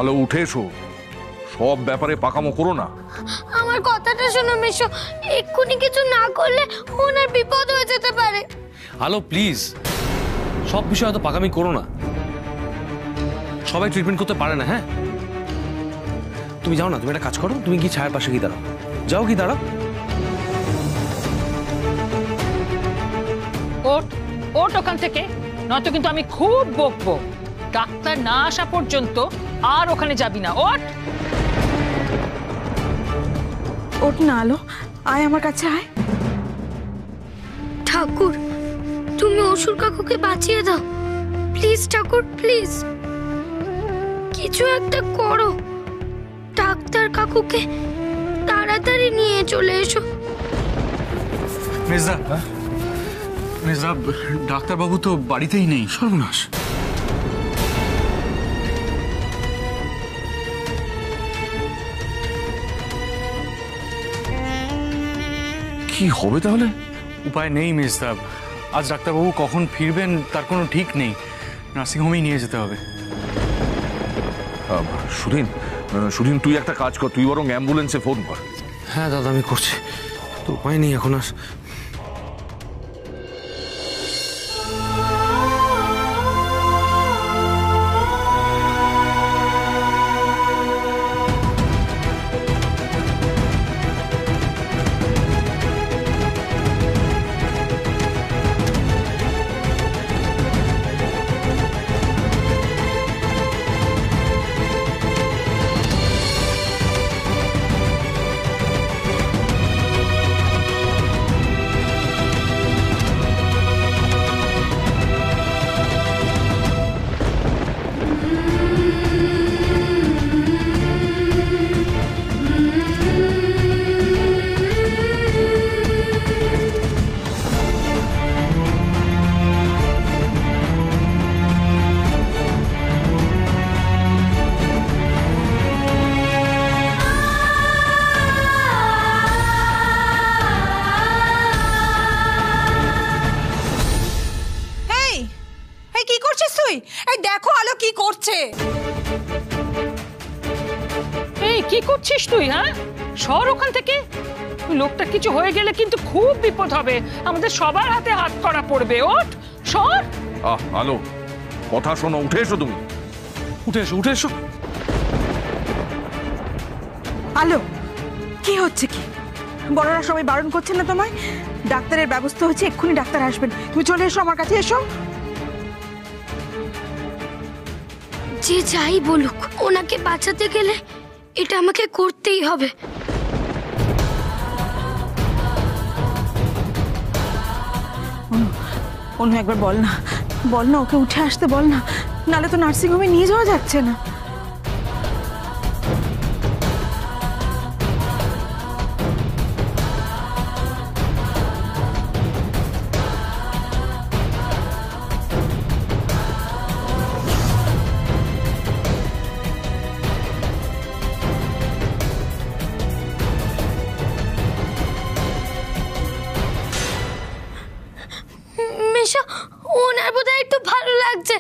আলো উঠে এসো, সব ব্যাপারে পাকামো করো না। আমার কথাটা শোনো মেশো, এক্ষুনি কিছু না করলে ওনার বিপদ হয়ে যেতে পারে। আলো প্লিজ, সব বিষয়ে হয়তো পাকামি করো না, সবাই ট্রিটমেন্ট করতে পারে না। হ্যাঁ তুমি যাও না, তুমি একটা কাজ করো, তুমি কি ছায়ার পাশে গিয়ে দাঁড়াও, যাও কি দাঁড়াও। ওঠ ওঠ ওখান থেকে, নয়তো কিন্তু আমি খুব বকবো। ডাক্তার না আসা পর্যন্ত আর ওখানে যাবি না। ওঠ ওঠ না আলো, আয় আমার কাছে আয়। ঠাকুর, তুমি অসুর কাকুকে বাঁচিয়ে দাও প্লিজ। ঠাকুর প্লিজ, কিছু একটা করো। ডাক্তার কাকুকে তাড়াতাড়ি নিয়ে চলে এসো। মেজদা, মেজদা, ডাক্তারবাবু তো বাড়িতেই নেই। সর্বনাশ। কি হবে তাহলে? উপায় নেই মেজদা, আজ ডাক্তারবাবু কখন ফিরবেন তার কোনো ঠিক নেই। নার্সিংহোমেই নিয়ে যেতে হবে। সুদিন, সুদিন তুই একটা কাজ কর, তুই বরং অ্যাম্বুলেন্সে ফোন কর। হ্যাঁ দাদা আমি করছি, তো উপায় নেই এখন আর। দেখো আলো কি করছে। এই কি করছিস তুই? হ্যাঁ সর ওখান থেকে। লোকটা কিছু হয়ে গেলে কিন্তু খুব বিপদ হবে, আমাদের সবার হাতে হাত করা পড়বে। ওঠ সর। আলো কথা শোনো, উঠে এসো তুমি। উঠে এসো, উঠে এসো। আলো কি হচ্ছে কি? বড়রা সবাই বারণ করছে না তোমায়? ডাক্তারের ব্যবস্থা হচ্ছে, এক্ষুনি ডাক্তার আসবেন। তুমি চলে এসো আমার কাছে, এসো। যে যাই বলুক, ওনাকে বাঁচাতে গেলে এটা আমাকে করতেই হবে। অনু একবার বল না, বল না, ওকে উঠে আসতে বল না, নালে তো নার্সিংহোমে নিয়ে যাওয়া যাচ্ছে না। মেশো, ওনার বোধহয় একটু ভালো লাগছে।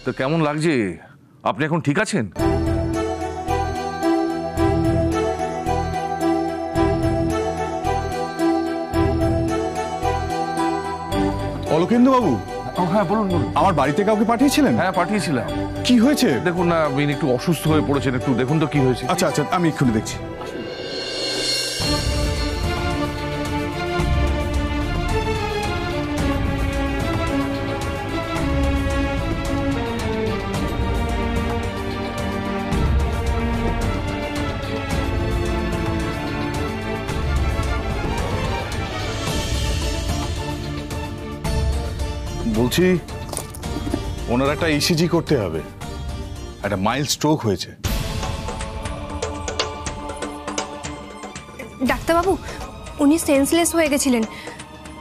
তো কেমন লাগছে? আপনি এখন ঠিক আছেন? অলোকেন্দু বাবু, হ্যাঁ বলুন বলুন। আমার বাড়িতে কাউকে পাঠিয়েছিলেন? হ্যাঁ পাঠিয়েছিলাম। কি হয়েছে? দেখুন না, আপনি একটু অসুস্থ হয়ে পড়েছেন, একটু দেখুন তো কি হয়েছে। আচ্ছা আচ্ছা, আমি এক্ষুনি দেখছি। বলছি ওনার একটা ইসিজি করতে হবে। একটা মাইল্ড স্ট্রোক হয়েছে। ডাক্তারবাবু, উনি সেন্সলেস হয়ে গেছিলেন,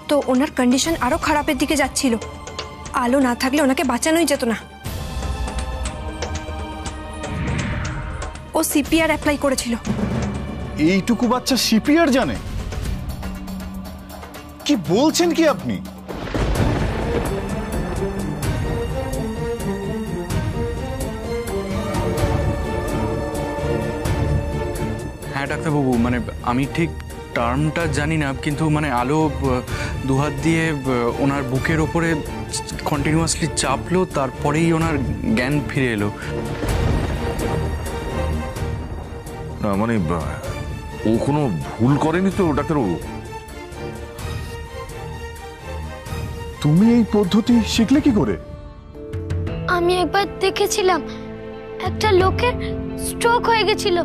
তো ওনার কন্ডিশন আরো খারাপের দিকে যাচ্ছিল। আলো না থাকলে ওনাকে বাঁচানোই যেত না। ও সিপিআর অ্যাপ্লাই করেছিল। এইটুকু বাচ্চা সিপিআর জানে? কি বলছেন কি আপনি? হ্যাঁ ডাক্তারবাবু, মানে আমি ঠিক টার্মটা জানি না, কিন্তু মানে আলো দুহাত দিয়ে ওনার বুকের ওপরে কন্টিনিউয়াসলি চাপলো, তারপরেই ওনার জ্ঞান ফিরে এলো। না মানে ও কোনো ভুল করেনি তো ডাক্তারবাবু? তুমি এই পদ্ধতি শিখলে কি করে? আমি একবার দেখেছিলাম একটা লোকের স্ট্রোক হয়ে গেছিল,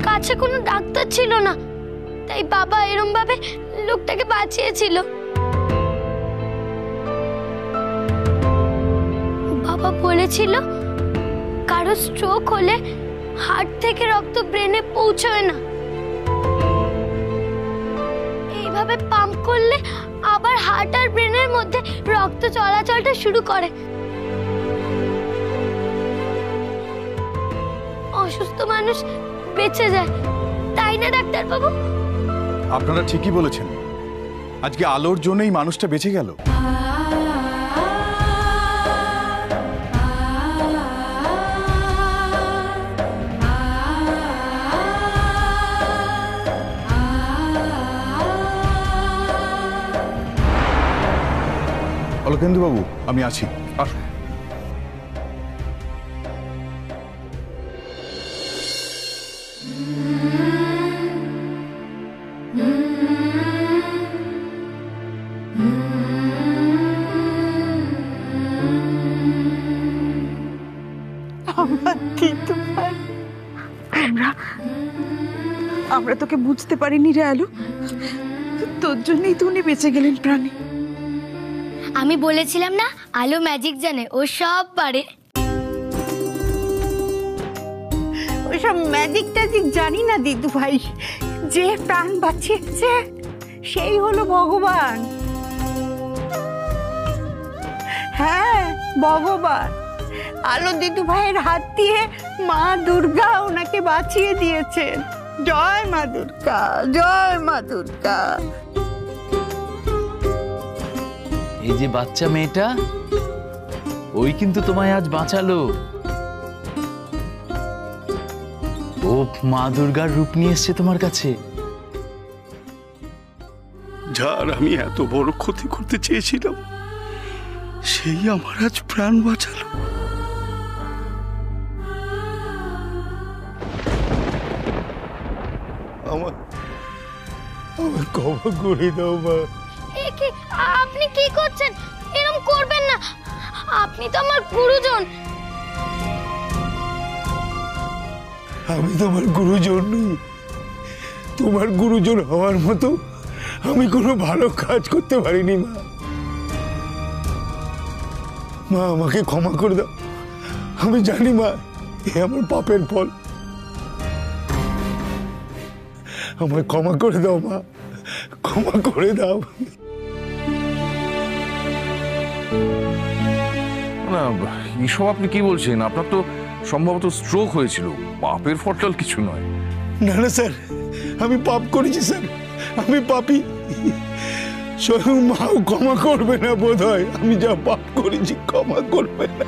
কাছে কোনো ডাক্তার ছিল না, তাই বাবা এরম ভাবে লোকটাকে বাঁচিয়েছিল। বাবা বলেছিল কারো স্ট্রোক হলে হার্ট থেকে রক্ত ব্রেনে পৌঁছয় না, এইভাবে পাম্প করলে আবার হার্ট আর ব্রেনের মধ্যে রক্ত চলাচলটা শুরু করে। অসুস্থ মানুষ বেঁচে যায়, তাই না ডাক্তারবাবু? আপনারা ঠিকই বলেছেন, আজকে আলোর জন্যই মানুষটা বেঁচে গেল। অলোকেন্দু বাবু, আমি আছি, আসুন। আমরা তোকে বুঝতে পারিনি রে আলু, তোর জন্যই তো উনি বেঁচে গেলেন প্রাণী। আমি বলেছিলাম না আলো ম্যাজিক জানে, ও সব পারে। ওইসব ম্যাজিক ট্যাজিক জানি না দিদু ভাই, যে প্রাণ বাঁচিয়েছে সেই হলো ভগবান। হ্যাঁ ভগবান, আলো দিদু ভাইয়ের হাত দিয়ে মা দুর্গা ওনাকে বাঁচিয়ে দিয়েছেন। জয় মা দুর্গা, জয় মা দুর্গা। এই যে বাচ্চা মেয়েটা, ওই কিন্তু তোমায় আজ বাঁচালো। ও মা দুর্গার রূপ নিয়ে এসছে তোমার কাছে। যার আমি এত বড় ক্ষতি করতে চেয়েছিলাম, সেই আমার আজ প্রাণ বাঁচালো। আমার ক্ষমা করে দাও মা। আপনি কি করছেন? এরকম করবেন না, আপনি তো আমার গুরুজন। আমি তোমার গুরুজন নই, তোমার গুরুজন হওয়ার মতো আমি কোনো ভালো কাজ করতে পারিনি মা। মা আমাকে ক্ষমা করে দাও, আমি জানি মা এ আমার পাপের ফল। আমায় ক্ষমা করে দাও মা, ক্ষমা করে দাও। না এসব আপনি কি বলছেন? আপনার তো সম্ভবত স্ট্রোক হয়েছিল, পাপের ফটল কিছু নয়। না না স্যার, আমি পাপ করেছি স্যার, আমি পাপী। স্বয়ং মাও ক্ষমা করবে না বোধ হয়, আমি যা পাপ করেছি ক্ষমা করবে না।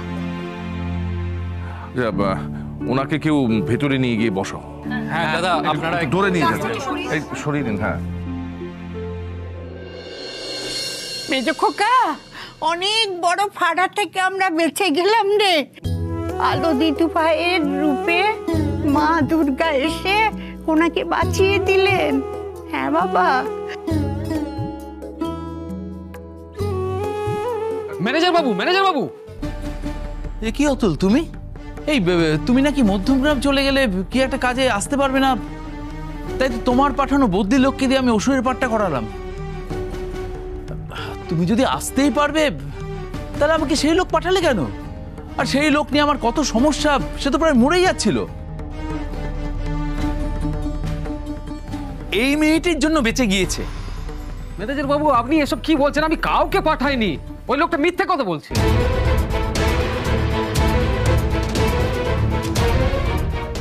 ওনাকে কেউ ভেতরে নিয়ে গিয়ে বসো। হ্যাঁ দাদা, আপনারা ধরে নিয়ে যান, এই সরিয়ে দিন। হ্যাঁ মেজ খোকা, অনেক বড় ফাড়া থেকে আমরা বেঁচে গেলাম রে। আলো দিদু ভাইয়ের রূপে মা দুর্গা এসে ওনাকে বাঁচিয়ে দিলেন। হ্যাঁ বাবা। ম্যানেজার বাবু, ম্যানেজার বাবু। এ কি অতুল, তুমি এই তুমি নাকি মধ্যমগ্রাম চলে গেলে কি একটা কাজে আসতে পারবে না, তাই তো তোমার পাঠানো বদ্যি লোককে দিয়ে আমি অসুরের পাঠটা করালাম। তুমি যদি আসতেই পারবে তাহলে আমাকে সেই লোক পাঠালে কেন? আর সেই লোক নিয়ে আমার কত সমস্যা, সে তো প্রায় মরেই যাচ্ছিল। এই মেয়েটির জন্য বেঁচে গিয়েছে। ম্যানেজার বাবু, আপনি এসব কি বলছেন? আমি কাউকে পাঠাইনি, ওই লোকটা মিথ্যে কথা বলছে।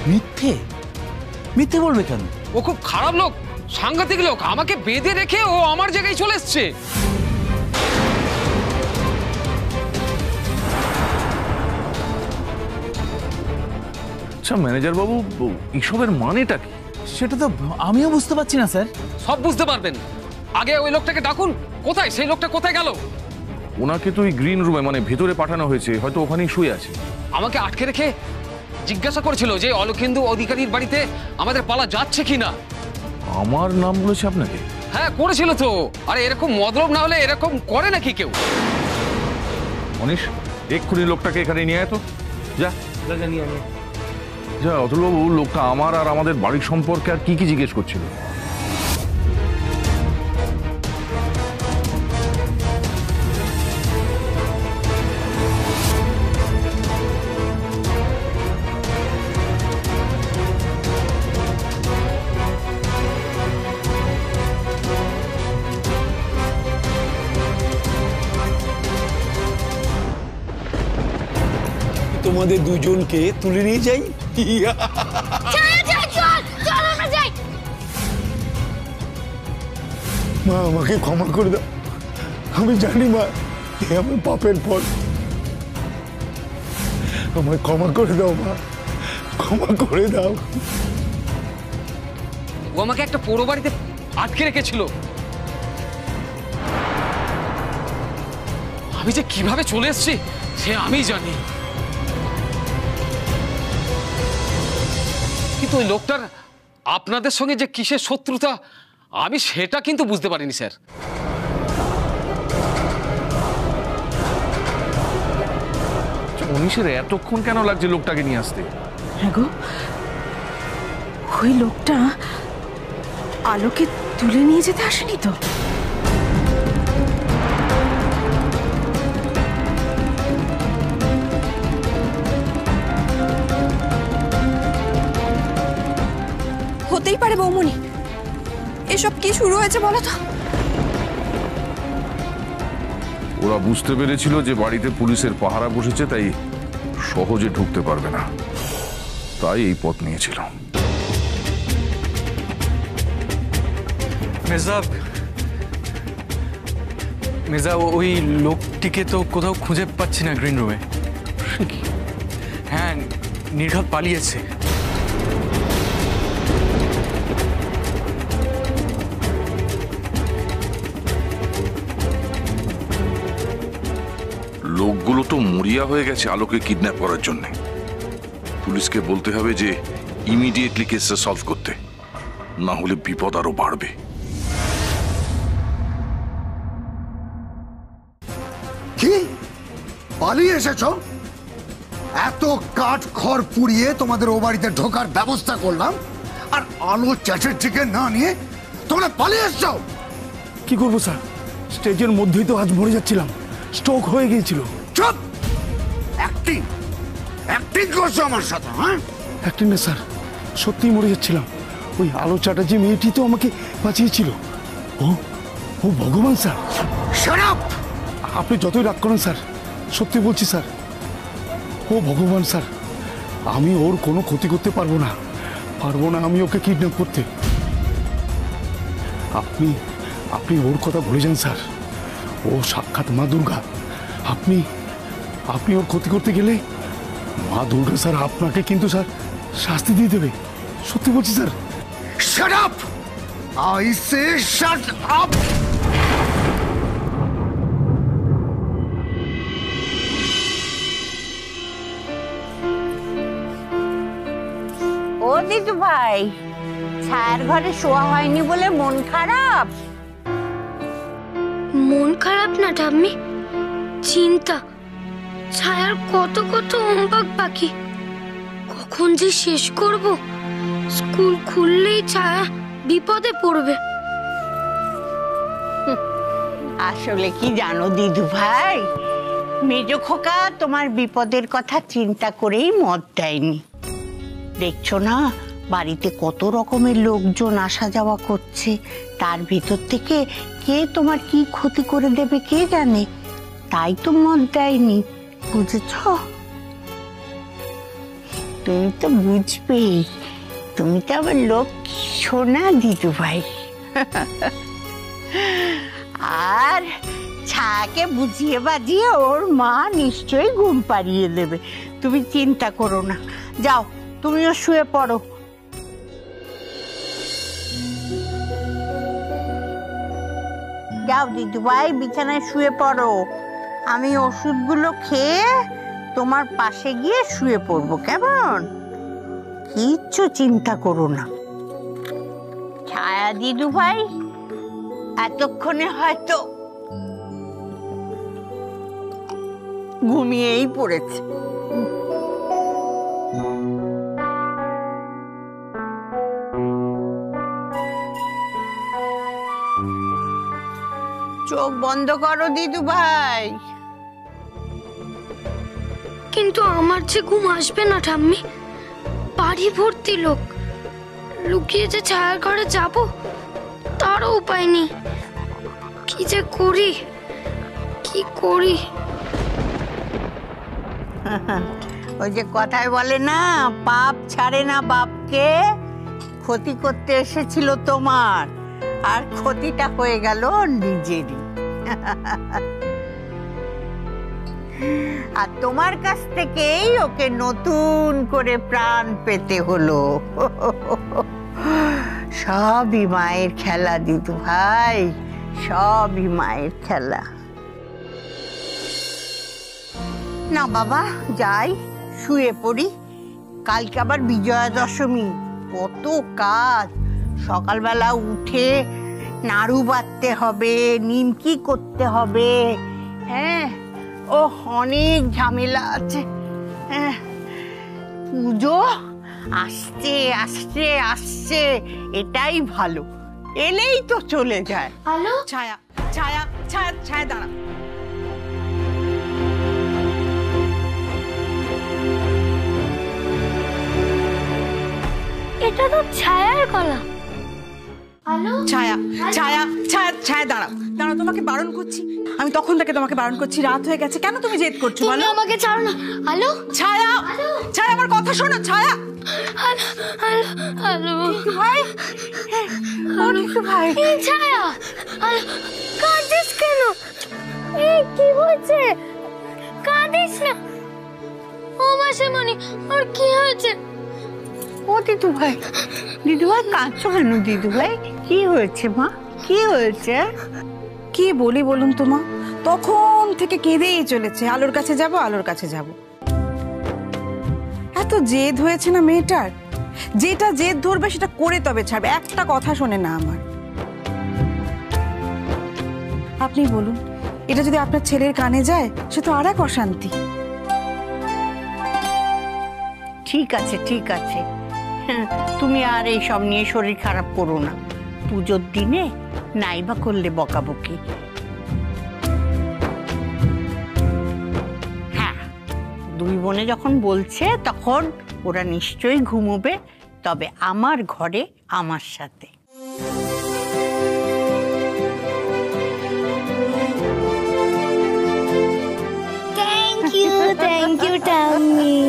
মিথ্যে? মিথ্যে বলবে কেন? ও খুব খারাপ লোক, সাংঘাতিক লোক। আমাকে বেঁধে রেখে ও আমার জায়গায় চলে এসছে। আচ্ছা ম্যানেজার বাবু, এসবের মানেটা কি? সেটা তো আমিও বুঝতে পারছি না স্যার। সব বুঝতে পারবেন, আগে ওই লোকটাকে ডাকুন। কোথায় সেই লোকটা, কোথায় গেল? ওনাকে তো ওই গ্রিন রুমে মানে ভেতরে পাঠানো হয়েছে, হয়তো ওখানেই শুয়ে আছে। আমাকে আটকে রেখে জিজ্ঞাসা করেছিল যে অলোকেন্দু অধিকারীর বাড়িতে আমাদের পালা যাচ্ছে কিনা। আমার নাম বলেছে আপনাকে? হ্যাঁ করেছিল তো। আরে এরকম মতলব না হলে এরকম করে নাকি কেউ? মনীষ, এক্ষুনি লোকটাকে এখানে নিয়ে আয় তো। যা যা অতুলবাবু, লোকটা আমার আর আমাদের বাড়ির সম্পর্কে আর কি কি জিজ্ঞেস করছিল। তোমাদের দুজনকে তুলে নিয়ে যাই। মা, আমাকে ক্ষমা করে দাও। আমি জানি মা, এ আমার পাপের ফল। আমায় ক্ষমা করে দাও মা, ক্ষমা করে দাও। ও আমাকে একটা পোড়ো বাড়িতে আটকে রেখেছিল। আমি যে কিভাবে চলে এসেছি সে আমি জানি। কিন্তু ওই লোকটার আপনাদের সঙ্গে যে কিসের শত্রুতা আমি সেটা কিন্তু বুঝতে পারিনি স্যার। মনীষের এতক্ষণ কেন লাগছে লোকটাকে নিয়ে আসতে? হ্যাঁ গো, ওই লোকটা আলোকে তুলে নিয়ে যেতে আসেনি তো? হতেই পারে বৌমনি। এসব কি শুরু হয়েছে বলো তো? ওরা বুঝতে পেরেছিল যে বাড়িতে পুলিশের পাহারা বসেছে, তাই সহজে ঢুকতে পারবে না, তাই এই পথ নিয়েছিল। মেজা, ওই লোকটিকে তো কোথাও খুঁজে পাচ্ছি না গ্রিন রুমে। হ্যাঁ, নির্ঘাত পালিয়েছে। লোকগুলো তো মরিয়া হয়ে গেছে আলোকে কিডন্যাপ করার জন্য। পুলিশকে বলতে হবে যে ইমিডিয়েটলি কেসটা সলভ করতে, না হলে বিপদ আরো বাড়বে। কি পালিয়ে এসেছো? এত কাঠ খড় পুড়িয়ে তোমাদের ও বাড়িতে ঢোকার ব্যবস্থা করলাম, আর আলো চ্যাটার্জিকে না নিয়ে তোমরা পালিয়ে এসছো? কি করবো স্যার, স্টেজের মধ্যেই তো আজ মরে যাচ্ছিলাম, স্ট্রোক হয়ে গিয়েছিল। চুপ! অ্যাক্টিং অ্যাক্টিং করছো আমার সাথে? হ্যাঁ, অ্যাক্টিং না স্যার, সত্যিই মরে যাচ্ছিলাম। ওই আলো চ্যাটার্জি মেয়েটি তো আমাকে বাঁচিয়েছিল। ও ও ভগবান স্যার। Shut up! আপনি যতই রাগ করেন স্যার, সত্যি বলছি স্যার, ও ভগবান স্যার। আমি ওর কোনো ক্ষতি করতে পারবো না, আমি ওকে কিডন্যাপ করতে। আপনি আপনি ওর কথা ভুলে যান স্যার, ও সাক্ষাৎ মা দুর্গা। আপনি আপনি ওর ক্ষতি করতে গেলে মা দুর্গা স্যার আপনাকে কিন্তু স্যার শাস্তি দিয়ে দেবে, সত্যি বলছি sir. Shut up! I say shut up! ও দিদু ভাই, ছায়ার ঘরে শোয়া হয়নি বলে মন খারাপ? মন খারাপ না ঠাম্মি, চিন্তা। ছায়ার কত কত হোমওয়ার্ক বাকি, কখন যে শেষ করব। স্কুল খুললেই ছায়া বিপদে পড়বে। আসলে কি জানো দিদু ভাই, মেজ খোকা তোমার বিপদের কথা চিন্তা করেই মত দেয়নি। দেখছো না বাড়িতে কত রকমের লোকজন আসা যাওয়া করছে, তার ভিতর থেকে কে তোমার কি ক্ষতি করে দেবে কে জানে, তাই তো মত দেয়নি, বুঝেছ? তুমি তো বুঝবেই, তুমি তো আমার লক্ষ্মী সোনা দিদু ভাই। আর ছায়াকে বুঝিয়ে বাজিয়ে ওর মা নিশ্চয়ই ঘুম পাড়িয়ে দেবে, তুমি চিন্তা করো না। যাও তুমিও শুয়ে পড়ো। যাও দিদু ভাই বিছানায় শুয়ে পড়ো, আমি ওষুধগুলো খেয়ে তোমার পাশে গিয়ে শুয়ে পড়বো, কেমন? কিচ্ছু চিন্তা করো না। ছায়া দিদু ভাই এতক্ষণে হয়তো ঘুমিয়েই পড়েছে। চোখ বন্ধ করো দিদু ভাই। কিন্তু আমার যে ঘুম আসবে না ঠাম্মি, বাড়ি ভর্তি লোক, লুকিয়ে যে ছায়ার ঘরে যাব তারও উপায় নেই। কি যে করি, কি করি? ওই যে কথায় বলে না, পাপ ছাড়ে না বাপকে। ক্ষতি করতে এসেছিল তোমার, আর ক্ষতিটা হয়ে গেল নিজেরই। আর তোমার কাছ থেকেই ওকে নতুন করে প্রাণ পেতে হলো। সবই মায়ের খেলা দিদু ভাই, সবই মায়ের খেলা। না বাবা যাই, শুয়ে পড়ি। কালকে আবার বিজয়া দশমী, কত কাজ। সকালবেলা উঠে নাড়ু বাটতে হবে, নিমকি করতে হবে, হ্যাঁ ও অনেক ঝামেলা আছে। হ্যাঁ পুজো আসছে আসছে আসছে, এটাই ভালো, এলেই তো চলে যায়। হ্যালো ছায়া ছায়া ছায়া ছায়া দাঁড়া। এটা তো ছায়ার গলা। হ্যালো ছায়া ছায়া ছায়া ছায়া দাঁড়াও দাঁড়াও, তোমাকে বারণ করছি, আমি তখন থেকে তোমাকে বারণ করছি, রাত হয়ে গেছে, কেন তুমি জেদ করছো বলো? আমাকে ছাড়ো না। হ্যালো ছায়া ছায়া আমার কথা শোনো। ছায়া হ্যালো হ্যালো হ্যালো ভাই, ভাই ছায়া, কাঁদিস কেন? এই কি হয়েছে? কাঁদিস না। ও মাসিমণি, আর কি হয়েছে? ও দিদু ভাই, দিদু ভাই কাঁদছো কেন? দিদু ভাই কি হয়েছে মা, কি হয়েছে? কি বলি বলুন তো মা, তখন থেকে কেঁদেই চলেছে, আলোর কাছে যাব আলোর কাছে যাব। এত জেদ হয়েছে না মেয়েটার, যেটা জেদ ধরবে সেটা করে তবে ছাড়বে, একটা কথা শোনে না আমার। আপনি বলুন, এটা যদি আপনার ছেলের কানে যায় সে তো আর এক অশান্তি। ঠিক আছে ঠিক আছে, তুমি আর এই সব নিয়ে শরীর খারাপ করো না। পুজোর দিনে নাইবা করলে বকাবকি। হ্যাঁ দুই বোনে যখন বলছে তখন ওরা নিশ্চয়ই ঘুমোবে, তবে আমার ঘরে আমার সাথে। Thank you Tammy.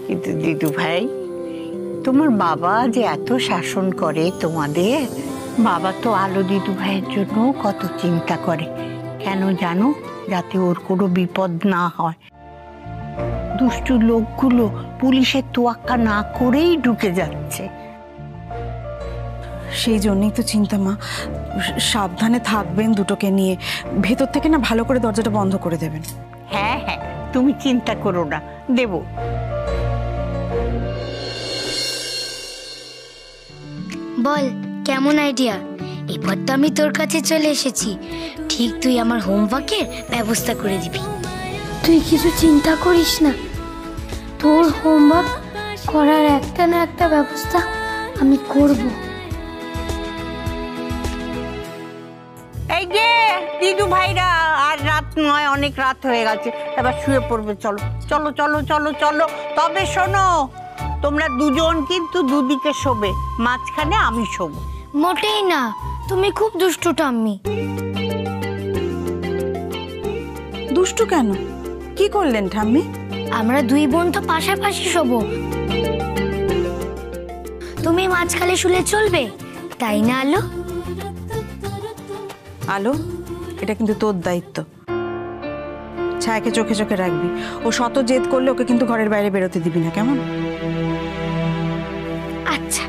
কিন্তু দিদু ভাই, তোমার বাবা যে এত শাসন করে তোমাদের, বাবা তো আলো দিদু ভাইয়ের জন্য কত চিন্তা করে, কেন জানো? যাতে ওর কোনো বিপদ না হয়। দুষ্টু লোকগুলো পুলিশের তোয়াক্কা না করেই ঢুকে যাচ্ছে। সেই জন্যই তো চিন্তা মা, সাবধানে থাকবেন দুটোকে নিয়ে, ভেতর থেকে না ভালো করে দরজাটা বন্ধ করে দেবেন। হ্যাঁ হ্যাঁ তুমি চিন্তা করো না, দেব। বল কেমন আইডিয়া? এবার তো আমি তোর কাছে চলে এসেছি, ঠিক তুই আমার হোমওয়ার্কের ব্যবস্থা করে দিবি। তুই কিছু চিন্তা করিস না, তোর হোমওয়ার্ক করার একটা না একটা ব্যবস্থা আমি করব। এই যে দিদু ভাইরা আর রাত নয়, অনেক রাত হয়ে গেছে, এবার শুয়ে পড়বে। চলো চলো চলো চলো চলো। তবে শোনো, তোমরা দুজন কিন্তু দুদিকে শোবে, মাঝখানে আমি শোবো। মোটেই না, তুমি খুব দুষ্টু ঠাম্মি। দুষ্টু কেন? কি করলেন ঠাম্মি? আমরা দুই বোন তো পাশাপাশি শোবো, তুমি মাঝখানে শুলে চলবে, তাই না আলো? আলো, এটা কিন্তু তোর দায়িত্ব। ছায়াকে চোখে চোখে রাখবি। ও শত জেদ করলে ওকে কিন্তু ঘরের বাইরে বেরোতে দিবি না, কেমন? আচ্ছা।